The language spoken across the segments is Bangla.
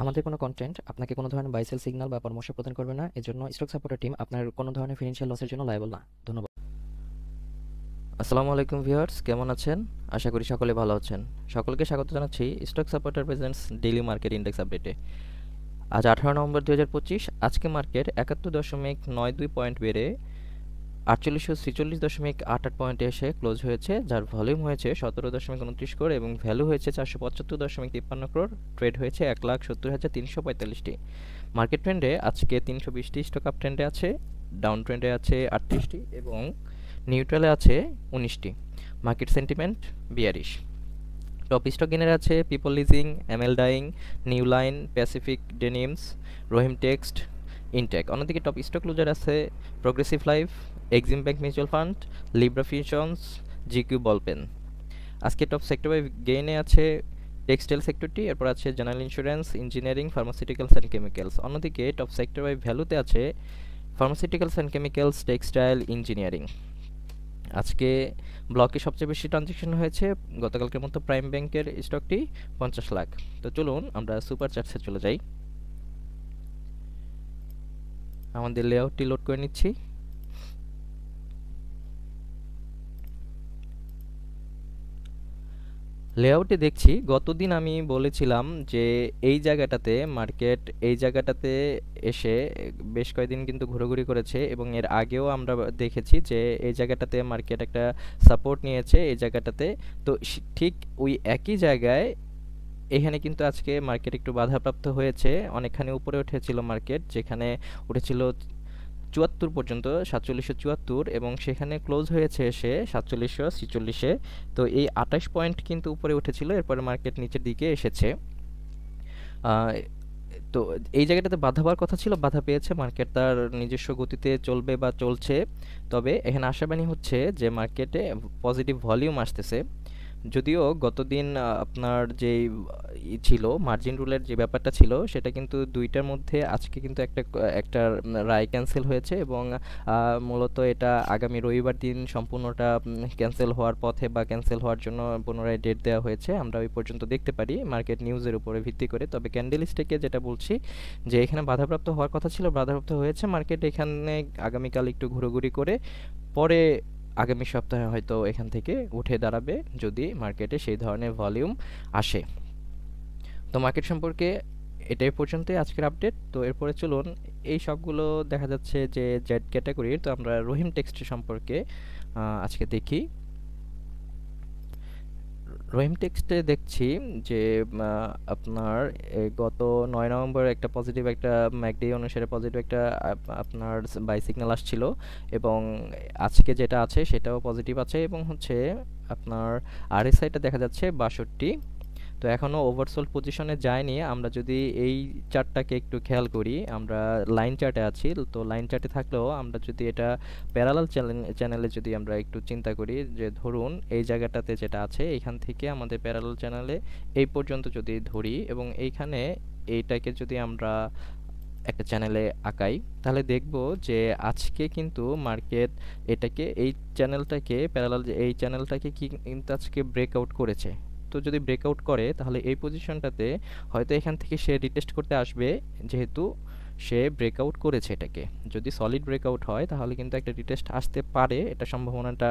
আমাদের কোনো কন্টেন্ট আপনাকে কোনো ধরনের বাই সেল সিগন্যাল বা পরামর্শ প্রদান করবে না। এজন্য স্টক সাপোর্টার টিম আপনার কোনো ধরনের ফিনান্সিয়াল লসের জন্য লায়াবল না। ধন্যবাদ। আসসালামু আলাইকুম ভিউয়ার্স, কেমন আছেন? আশা করি সকলে ভালো আছেন। সকলকে স্বাগত জানাচ্ছি stock supporter presents daily market index আপডেটে। আজ 18 নভেম্বর 2025। আজকে মার্কেট 71.92 পয়েন্ট বেড়ে 4846.88 পয়েন্টে এসে ক্লোজ হয়েছে, যার ভলিউম হয়েছে 17.29 করোড় এবং ভ্যালু হয়েছে 475.53 করোড়। ট্রেড হয়েছে 1,70,345টি। মার্কেট ট্রেন্ডে আজকে 320টি স্টক আপ ট্রেন্ডে আছে, ডাউন ট্রেন্ডে আছে 38টি এবং নিউট্রালে আছে 19টি। Market sentiment bearish. Top stock gainer আছে People Leasing, ML Dyeing, New Line, Pacific Denims, Rahim Text, Intech. অন্যদিকে টপ স্টক লুজার আছে Progressive Life, Exim Bank mutual fund, Libra Fusions, GQ Ballpen. আজকে টপ সেক্টর বাই গেইনে আছে টেক্সটাইল সেক্টরটি, এরপর আছে general insurance, engineering, pharmaceuticals and chemicals. অন্যদিকে টপ সেক্টর বাই ভ্যালুতে আছে pharmaceuticals and chemicals, textile, engineering. আজকে ব্লকে সবচেয়ে বেশি ট্রানজ্যাকশন হয়েছে গতকালকের মতো প্রাইম ব্যাংকের স্টকটি 50 লাখ। তো চলুন আমরা সুপার চার্টসে চলে যাই। আমাদের লেআউটটি লোড করে নিচ্ছি। লেআউটে দেখছি গতদিন আমি বলেছিলাম যে এই জায়গাটাতে এসে বেশ কয়েকদিন কিন্তু ঘোরাঘুরি করেছে এবং এর আগেও আমরা দেখেছি যে এই জায়গাটাতে মার্কেট একটা সাপোর্ট নিয়েছে এই জায়গাটাতে। তো ঠিক ওই একই জায়গায় এখানে কিন্তু আজকে মার্কেট একটু বাধাপ্রাপ্ত হয়েছে, অনেকখানি উপরে উঠেছিল মার্কেট, যেখানে উঠেছিল 74 পর্যন্ত, 4774, এবং সেখানে ক্লোজ হয়েছে এসে 4746-এ। তো এই 28 পয়েন্ট কিন্তু উপরে উঠেছিল, এরপরে মার্কেট নিচের দিকে এসেছে। তো এই জায়গাটাতে বাধা হওয়ার কথা ছিল, বাধা পেয়েছে, মার্কেট তার নিজস্ব গতিতে চলবে বা চলছে। তবে এখানে আশাবাণী হচ্ছে যে মার্কেটে পজিটিভ ভলিউম আসতেছে। যদিও গতদিন আপনার যে ছিল মার্জিন রুলের যে ব্যাপারটা ছিল সেটা কিন্তু দুইটার মধ্যে আজকে কিন্তু একটা রায় ক্যান্সেল হয়েছে এবং মূলত এটা আগামী রবিবার দিন সম্পূর্ণটা ক্যান্সেল হওয়ার পথে বা ক্যান্সেল হওয়ার জন্য পুনরায় ডেট দেওয়া হয়েছে। আমরা ওই পর্যন্ত দেখতে পারি মার্কেট নিউজের উপরে ভিত্তি করে। তবে ক্যান্ডেল স্টিকে যেটা বলছি যে এখানে বাধাপ্রাপ্ত হওয়ার কথা ছিল, বাধাপ্রাপ্ত হয়েছে। মার্কেট এখানে আগামীকাল একটু ঘোরাঘুরি করে পরে আগামী সপ্তাহে হয়তো এখান থেকে উঠে দাঁড়াবে যদি মার্কেটে সেই ধরনের ভলিউম আসে। তো মার্কেট সম্পর্কে এটাই পর্যন্তই আজকের আপডেট। তো এরপরে চলুন, এই সবগুলো দেখা যাচ্ছে যে জেড ক্যাটাগরির, তো আমরা রহিম টেক্সট সম্পর্কে আজকে দেখি। রহিম টেক্সটে দেখছি যে আপনার গত 9 নভেম্বর একটা পজিটিভ একটা ম্যাকডে অনুসারে পজিটিভ একটা আপনার বাই সিগন্যাল আসছিল এবং আজকে যেটা আছে সেটাও পজিটিভ আছে এবং হচ্ছে আপনার আরএসআইটা দেখা যাচ্ছে 62। তো এখনও ওভারসোল্ড পজিশনে যায়নি। আমরা যদি এই চার্টটাকে একটু খেয়াল করি, আমরা লাইন চার্টে আছি, তো লাইন চার্টে থাকলেও আমরা যদি এটা প্যারালাল চ্যানেলে যদি আমরা একটু চিন্তা করি যে ধরুন এই জায়গাটাতে যেটা আছে এখান থেকে আমাদের প্যারালাল চ্যানেলে এই পর্যন্ত যদি ধরি এবং এইখানে এইটাকে যদি আমরা একটা চ্যানেলে আঁকাই, তাহলে দেখব যে আজকে কিন্তু মার্কেট এটাকে এই চ্যানেলটাকে প্যারালাল এই চ্যানেলটাকে কিন্তু আজকে ব্রেকআউট করেছে। তো যদি ব্রেকআউট করে তাহলে এই পজিশনটাতে হয়তো এখান থেকে সে রিটেস্ট করতে আসবে, যেহেতু সে ব্রেকআউট করেছে এটাকে। যদি সলিড ব্রেকআউট হয় তাহলে কিন্তু একটা রিটেস্ট আসতে পারে, এটা সম্ভাবনাটা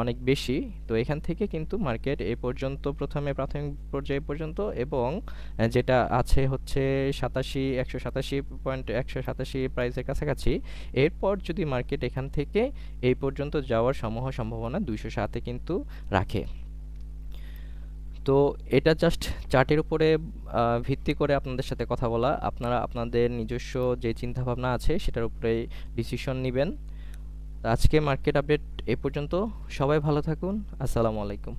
অনেক বেশি। তো এখান থেকে কিন্তু মার্কেট এই পর্যন্ত প্রথমে প্রাথমিক পর্যায়ে পর্যন্ত এবং যেটা আছে হচ্ছে 187 প্রাইসের কাছাকাছি। এরপর যদি মার্কেট এখান থেকে এই পর্যন্ত যাওয়ার সম্ভাবনা 207-এ কিন্তু রাখে। তো এটা জাস্ট চার্টের উপরে ভিত্তি করে আপনাদের সাথে কথা বলা, আপনারা আপনাদের নিজস্ব যে চিন্তাভাবনা আছে সেটার উপরে ডিসিশন নেবেন। আজকে মার্কেট আপডেট এ পর্যন্ত। সবাই ভালো থাকুন। আসসালামু আলাইকুম।